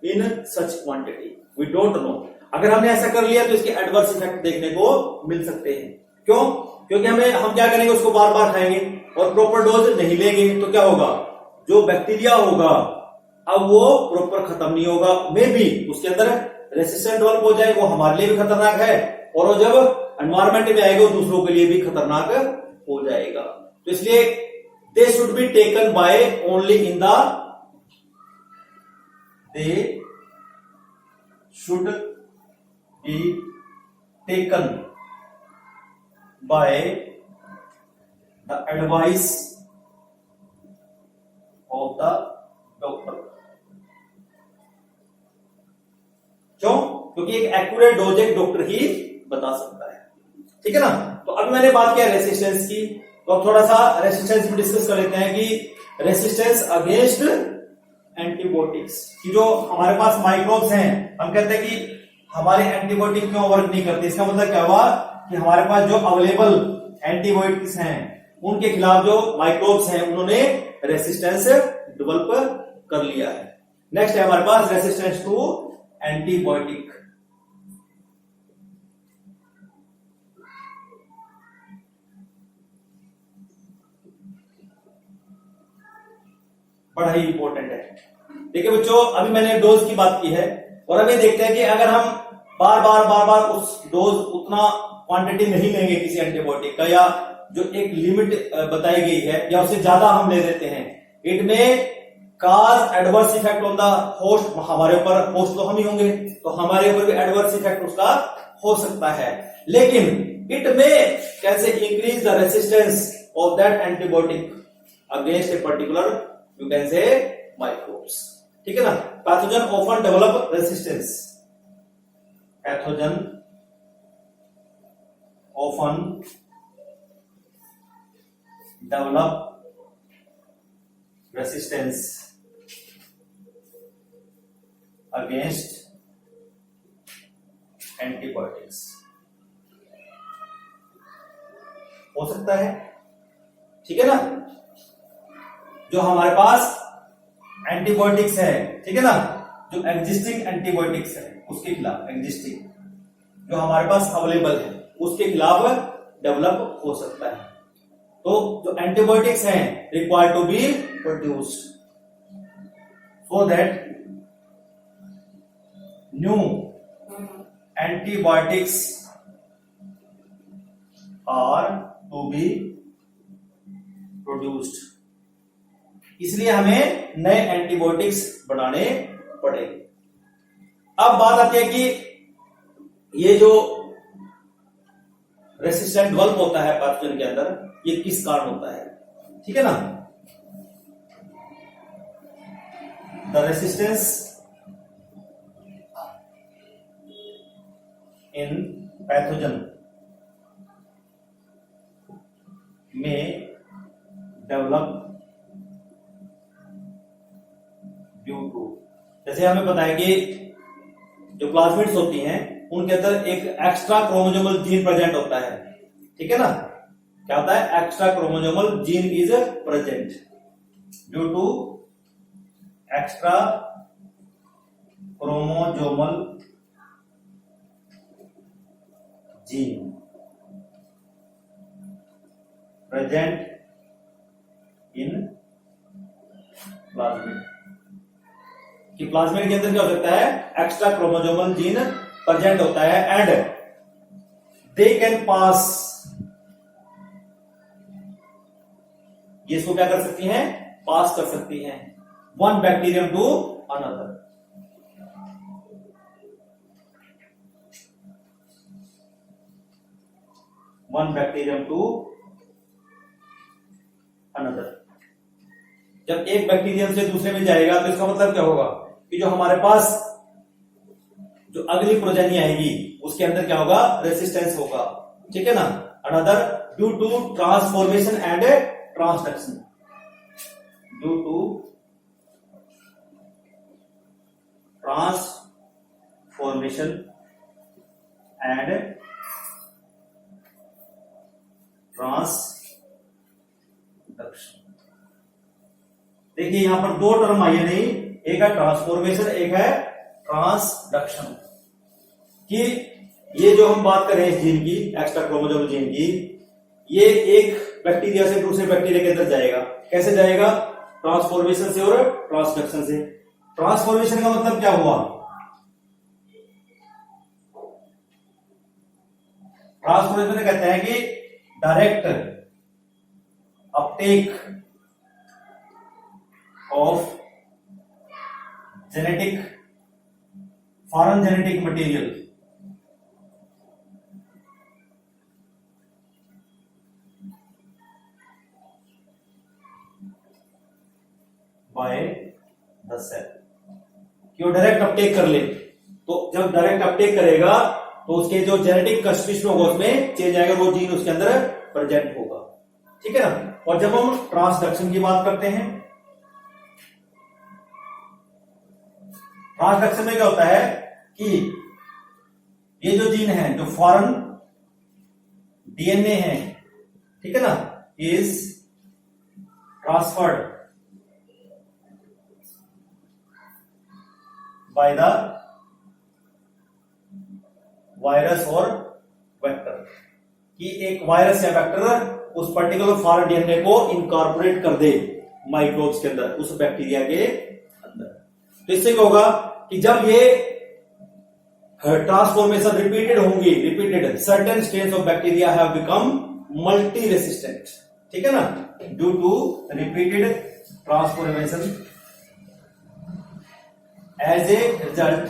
in such quantity, we don't know. अगर हमने ऐसा कर लिया तो इसके एडवर्स इफेक्ट देखने को मिल सकते हैं। क्यों? क्योंकि हम क्या करेंगे, उसको बार बार खाएंगे और प्रॉपर डोज नहीं लेंगे, तो क्या होगा, जो बैक्टीरिया होगा अब वो प्रॉपर खत्म नहीं होगा, मे बी उसके अंदर रेसिस्टेंट डेवलप हो जाए, वो हमारे लिए भी खतरनाक है, और वो जब एनवायरमेंट में आएगा दूसरों के लिए भी खतरनाक हो जाएगा। तो इसलिए they should be taken by only in the, they should be taken by the advice of the doctor. क्यों? क्योंकि एक एक्यूरेट डोज एक डॉक्टर ही बता सकता है, ठीक है ना। तो अब मैंने बात किया रेसिस्टेंस की, तो अब थोड़ा सा रेसिस्टेंस भी डिस्कस कर लेते हैं कि रेसिस्टेंस अगेंस्ट एंटीबायोटिक्स की जो हमारे पास माइक्रोब्स हैं, हम कहते हैं कि हमारे एंटीबायोटिक क्यों वर्क नहीं करते। इसका मतलब क्या हुआ कि हमारे पास जो अवेलेबल एंटीबायोटिक्स हैं उनके खिलाफ जो माइक्रोब्स हैं उन्होंने रेसिस्टेंस डेवलप कर लिया है। नेक्स्ट है हमारे पास रेसिस्टेंस टू एंटीबायोटिक। बड़ा ही इंपॉर्टेंट है। देखिए बच्चों, अभी मैंने डोज की बात की है, और अभी देखते हैं कि अगर हम बार बार उस डोज उतना क्वांटिटी नहीं लेंगे किसी एंटीबायोटिक का, या जो एक लिमिट बताई गई है या उससे ज्यादा हम ले लेते हैं, it may cause adverse effect on the host, हमारे ऊपर होस्ट तो हम ही होंगे, तो हमारे ऊपर भी एडवर्स इफेक्ट उसका हो सकता है। लेकिन इट में कैसे increase the resistance of that antibiotic against a particular, you can से माइक्रोब्स, ठीक है ना। Pathogen often develop resistance, pathogen often develop resistance against antibiotics. हो सकता है, ठीक है ना। जो हमारे पास एंटीबायोटिक्स है, ठीक है ना, जो एग्जिस्टिंग एंटीबायोटिक्स है उसके खिलाफ, एग्जिस्टिंग जो हमारे पास अवेलेबल है उसके खिलाफ डेवलप हो सकता है। तो जो एंटीबायोटिक्स हैं required to be produced so that new antibiotics are to be produced, इसलिए हमें नए एंटीबायोटिक्स बनाने पड़ेंगे। अब बात आती है कि ये जो रेसिस्टेंट डेवलप होता है पैथोजन के अंदर, ये किस कारण होता है, ठीक है ना। द रेसिस्टेंस इन पैथोजन में डेवलप ड्यू टू, जैसे हमें पता है कि जो प्लाज्मिड्स होती हैं उनके अंदर एक एक्स्ट्रा क्रोमोसोमल जीन प्रेजेंट होता है, ठीक है ना। क्या होता है, extra chromosomal gene is present due to extra chromosomal gene present in plasmid, कि प्लाज्मिड के अंदर क्या हो सकता है, एक्स्ट्रा क्रोमोसोमल जीन प्रेजेंट होता है एंड दे कैन पास, ये इसको क्या कर सकती हैं, पास कर सकती हैं one bacterium to another. One bacterium to another, जब एक बैक्टीरियम से दूसरे में जाएगा तो इसका मतलब क्या होगा कि जो हमारे पास जो अगली प्रोजेनी आएगी उसके अंदर क्या होगा, रेसिस्टेंस होगा, ठीक है ना। Another due to transformation and transduction, due to transformation and transduction. देखिए यहां पर दो टर्म आई है, नहीं, एक है ट्रांसफॉर्मेशन, एक है ट्रांसडक्शन, कि ये जो हम बात कर रहे हैं इस जीन की, एक्स्ट्रा क्रोमोसोमल जीन की, ये एक बैक्टीरिया से दूसरे बैक्टीरिया के अंदर जाएगा। कैसे जाएगा, ट्रांसफॉर्मेशन से और ट्रांसडक्शन से। ट्रांसफॉर्मेशन का मतलब क्या हुआ, ट्रांसफॉर्मेशन कहते हैं कि direct uptake of genetic, foreign genetic material by the cell, कि वो डायरेक्ट अपटेक कर ले। तो जब डायरेक्ट अपटेक करेगा तो उसके जो जेनेटिक कंस्टिट्यूशन होगा उसमें चेंज आएगा, वो जीन उसके अंदर प्रेजेंट होगा, ठीक है ना। और जब हम ट्रांसडक्शन की बात करते हैं, ट्रांसडक्शन में क्या होता है कि ये जो जीन है, जो फॉरेन डीएनए है, ठीक है ना, is transferred by the virus और वेक्टर, कि एक वायरस या वेक्टर उस पर्टिकुलर फॉरेन डीएनए को इनकॉर्पोरेट कर दे माइक्रोब्स के अंदर, उस बैक्टीरिया के अंदर। तो इससे क्या होगा कि जब ये ट्रांसफॉर्मेशन रिपीटेड होंगी, repeated, certain strains of bacteria have become multi resistant, ठीक है ना, due to repeated transformation as a result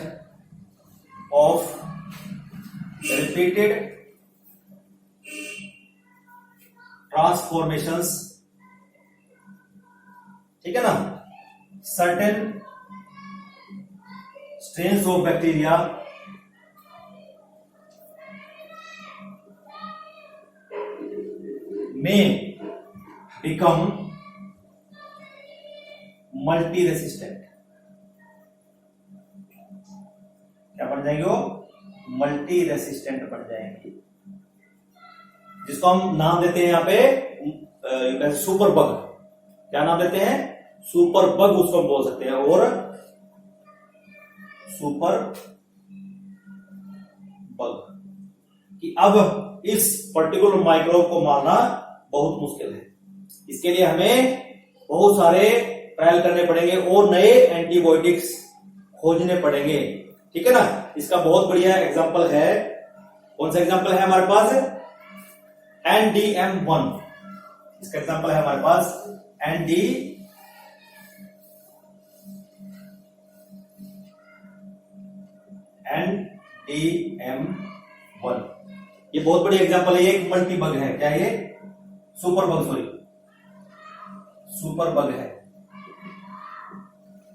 of repeated transformations, ठीक है ना, certain strains of bacteria may become multi resistant, क्या बन जाएंगे, वो मल्टी रेसिस्टेंट बन जाएंगे, जिसको हम नाम देते हैं यहाँ पे सुपर बग। क्या नाम देते हैं, सुपर बग उसको हम बोल सकते हैं, और सुपर बग, कि अब इस पर्टिकुलर माइक्रोब को मारना बहुत मुश्किल है। इसके लिए हमें बहुत सारे ट्रायल करने पड़ेंगे और नए एंटीबायोटिक्स खोजने पड़ेंगे, ठीक है ना। इसका बहुत बढ़िया एग्जांपल है, कौन सा एग्जांपल है हमारे पास, NDM1, इसका एग्जांपल है हमारे पास NDM1, बहुत बड़ी एग्जांपल है, ये एक मल्टी बग है। क्या ये? Super bug, sorry super bug है,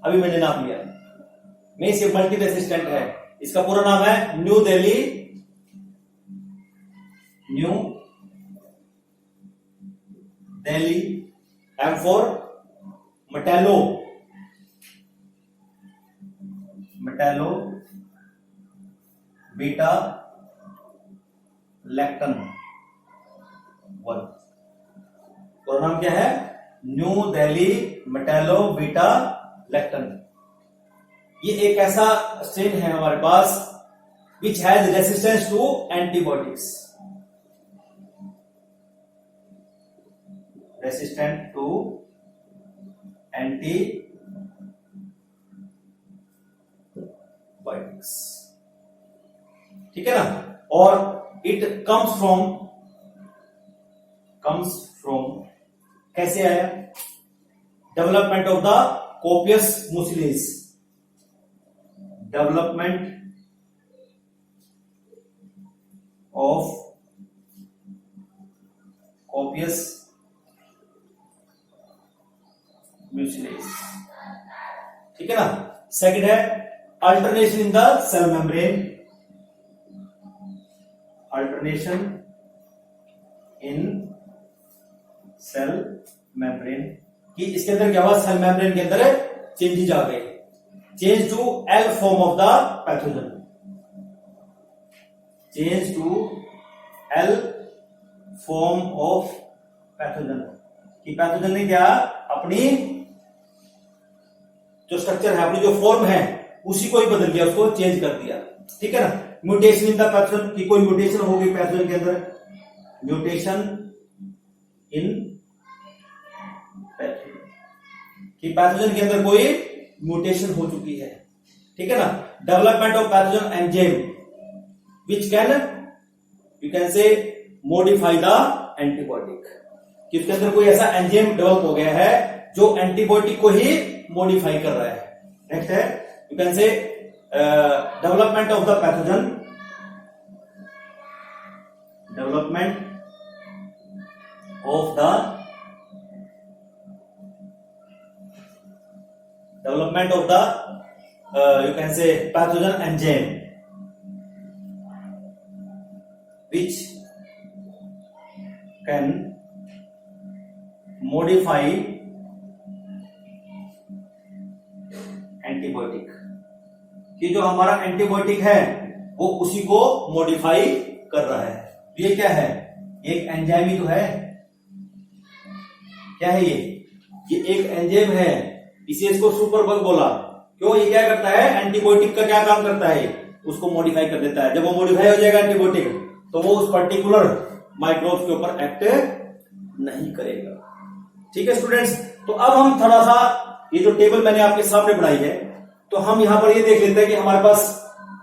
अभी मैंने नाम लिया। मीन्स ये मल्टी रेसिस्टेंट है। इसका पूरा नाम है New Delhi M for metallo beta lactam 1। पूरा नाम क्या है? New Delhi metallo beta lactam. ये एक ऐसा स्ट्रेन है हमारे पास which has resistance to antibiotics, resistant to antibiotics, ठीक है ना। और इट कम्स फ्रॉम कैसे आया? Development of the copious mucilage, development of copious mucilage, ठीक है ना। सेकंड है alternation in the cell membrane, alternation in cell membrane कि इसके अंदर क्या हुआ? सेल मेम्ब्रेन के अंदर चेंजेस आ गए, change to L form of the pathogen, change to L form of pathogen कि पैथोजन ने क्या अपनी जो स्ट्रक्चर है, अपनी जो फॉर्म है उसी को ही बदल दिया, उसको चेंज कर दिया, ठीक है ना। म्यूटेशन इन द पैथोजन की कोई म्यूटेशन होगी पैथोजन के अंदर, म्यूटेशन इन पैथोजन कि पैथोजन के अंदर कोई म्यूटेशन हो चुकी है, ठीक है ना। Development of pathogen enzyme which can you can से मॉडिफाई द एंटीबायोटिक कि उसके अंदर कोई ऐसा एंजाइम डेवलप हो गया है जो एंटीबायोटिक को ही मॉडिफाई कर रहा है। नेक्स्ट है यू कैन से development of the pathogen, development of the you can say pathogen enzyme which can modify antibiotic कि जो हमारा एंटीबायोटिक है वो उसी को मॉडिफाई कर रहा है। ये क्या है? एक एंजाइम ही तो है। क्या है ये एक एंजाइम है, इसे इसको सुपर बग बोला। क्यों? ये क्या करता है? एंटीबायोटिक का क्या काम करता है? उसको मॉडिफाई कर देता है। जब वो मॉडिफाई हो जाएगा एंटीबायोटिक तो वो उस पर्टिकुलर माइक्रोब के ऊपर एक्ट नहीं करेगा, ठीक है स्टूडेंट्स। तो अब हम थोड़ा सा ये जो टेबल मैंने आपके सामने बनाई है तो हम यहां पर ये देख लेते हैं कि हमारे पास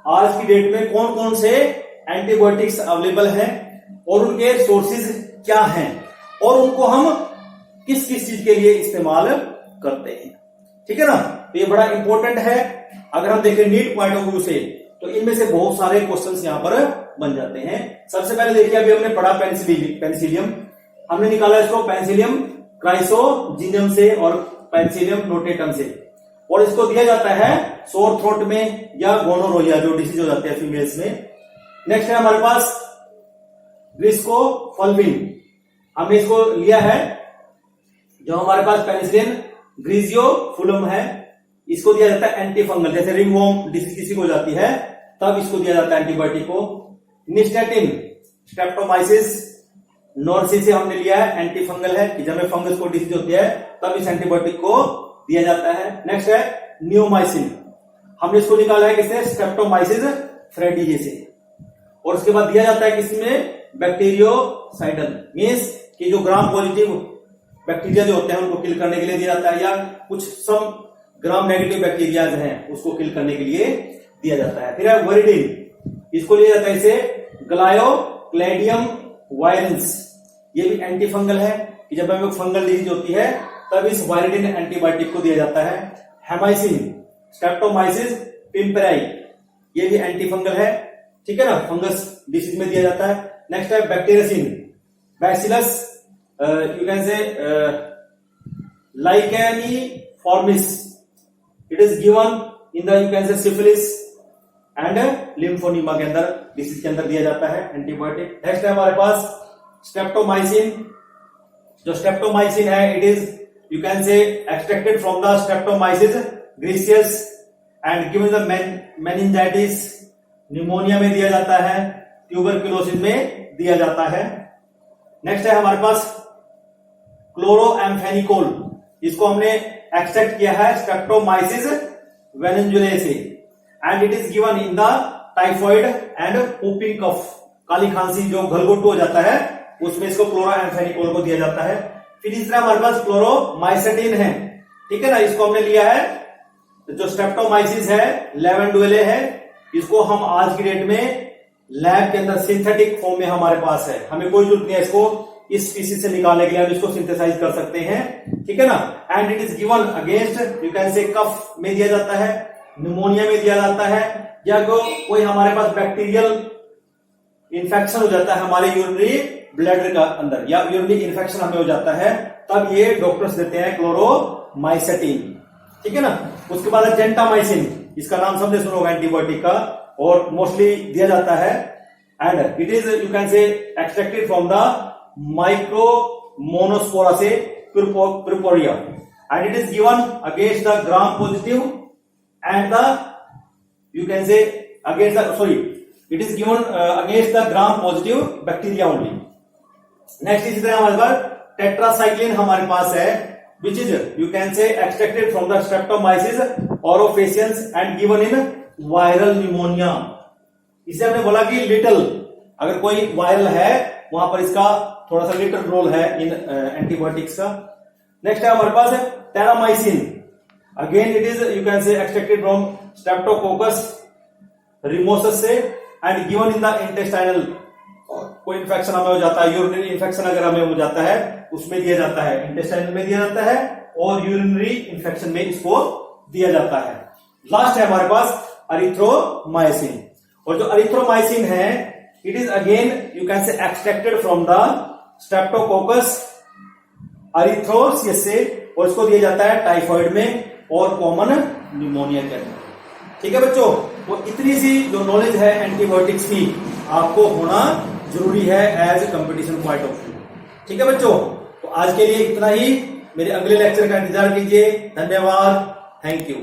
आज की डेट में कौन कौन से एंटीबायोटिक्स अवेलेबल हैं और उनके सोर्सेज क्या हैं और उनको हम किस किस चीज के लिए इस्तेमाल करते हैं, ठीक है ना। तो ये बड़ा इंपॉर्टेंट है। अगर हम देखें नीट पॉइंट ऑफ व्यू से तो इनमें से बहुत सारे क्वेश्चंस यहां पर बन जाते हैं। सबसे पहले देखिए, अभी हमने पढ़ा पेनिसिलियम, हमने निकाला इसको पेनिसिलियम क्राइसोजिनियम से और पेनिसिलियम नोटेटम से, और इसको दिया जाता है सोर थ्रोट में या गोनोरोया जो डिसीज हो जाती है फीमेल्स में। नेक्स्ट है हमारे पास ग्रिस्कोफल्विन, हमने इसको लिया है। जो हमारे पास पेनिसिलिन ग्रीजियोफुलम है, इसको दिया जाता है एंटी फंगल, जैसे रिंगवॉर्म डिसीज किसी को हो जाती है तब इसको दिया जाता है एंटीबायोटिक को। निस्टेटिन स्ट्रेप्टोमाइसिस नॉर्सी से हमने लिया है, एंटी फंगल है कि जब में फंगस को डिसीज होती है तब इस एंटीबायोटिक को दिया जाता है। नेक्स्ट है नियोमाइसिन, हमने इसको निकाला है किससे? स्ट्रेप्टोमाइसिस फ्रेडिजे से, और उसके बाद दिया जाता है किसमें? बैक्टीरियोसाइडल, मींस कि जो ग्राम पॉजिटिव बैक्टीरिया जो होते हैं उनको किल करने के लिए दिया जाता है, या कुछ सम ग्राम नेगेटिव बैक्टीरिया हैं उसको किल करने के लिए दिया जाता है। फिर है वरिडिन, इसको लिया जाता है इसे ग्लायोक्लेडियम वायरेंस, ये भी एंटी फंगल है कि जब हमें फंगल डिजीज होती है तब इस वायरिडिन एंटीबायोटिक को दिया जाता है। हेमाइसिन स्ट्रेप्टोमाइसिस पिम्पेराई, ये भी एंटी फंगल है, ठीक है ना, फंगस डिसीज में दिया जाता है। नेक्स्ट है बैक्टीरियसिन, bacillus you can say licheniformis, it is given in the you can say syphilis and लिम्फोनीमा के अंदर, डिसीज के अंदर दिया जाता है एंटीबायोटिक। नेक्स्ट है हमारे पास स्ट्रेप्टोमाइसिन। जो स्ट्रेप्टोमाइसिन है, it is you can say extracted from the streptomyces griseus and given the meningitis, pneumonia में दिया जाता है, ट्यूबरक्यूलोसिस में दिया जाता है। नेक्स्ट है हमारे पास क्लोरोएम्फेनिकोल, इसको हमने एक्सट्रैक्ट किया है streptomyces venezuelae and it is given in the typhoid and whooping cough, काली खांसी जो गलघोटू हो जाता है उसमें इसको क्लोरोएम्फेनिकोल को दिया जाता है। फिर तीसरा हमारे पास क्लोरोमाइसेटिन है, ठीक है ना, इसको हमने लिया है। जो स्ट्रेप्टोमाइसिस है लेवेंडुले है, इसको हम आज की डेट में लैब के अंदर सिंथेटिक फॉर्म में हमारे पास है, हमें कोई जरूरत नहीं है इसको इस स्पीसीज से निकालने के लिए, हम इसको सिंथेसाइज कर सकते हैं, ठीक है ना। And it is given against you can say cough में दिया जाता है, न्यूमोनिया में दिया जाता है, या कोई हमारे पास बैक्टीरियल इन्फेक्शन हो जाता है हमारे यूरिनरी ब्लैडर का अंदर, या यूरिनरी इन्फेक्शन हमें हो जाता है, तब ये डॉक्टर्स देते हैं क्लोरोमाइसेटिन, ठीक है ना। उसके बाद है जेंटामाइसिन, इसका नाम सबने सुना होगा एंटीबायोटिक का, और मोस्टली दिया जाता है and it is you can say extracted from the micromonospora से purpurea and it is given against the gram positive and the you can say against the sorry it is given against the gram positive bacteria only. next इसी तरह हमारे पास tetracycline हमारे पास है, which is you can say extracted from the streptomyces aureofaciens and given in viral pneumonia. इसे हमने बोला कि लिटिल, अगर कोई वायरल है वहां पर इसका थोड़ा सा लिटिल रोल है इन एंटीबायोटिक्स का। नेक्स्ट है हमारे पास है terramycin, again it is you can say extracted from streptococcus rimosus से and given in the intestinal, कोई इन्फेक्शन हमें हो जाता है, यूरिनरी इन्फेक्शन अगर हमें हो जाता है उसमें दिया जाता है, इंटेस्टाइनल में दिया जाता है और यूरिनरी इन्फेक्शन में इसको दिया जाता है। लास्ट है हमारे पास अरिथ्रोमाइसिन, और जो अरिथ्रोमाइसिन है it is again you can say extracted from the streptococcus erythreus से, और इसको दिया जाता है टाइफॉइड में और कॉमन न्यूमोनिया के अंदर, ठीक है बच्चों। तो इतनी सी जो नॉलेज है एंटीबायोटिक्स की आपको होना जरूरी है as a competition point of view, ठीक है बच्चों। तो आज के लिए इतना ही, मेरे अगले लेक्चर का इंतजार कीजिए। धन्यवाद, थैंक यू।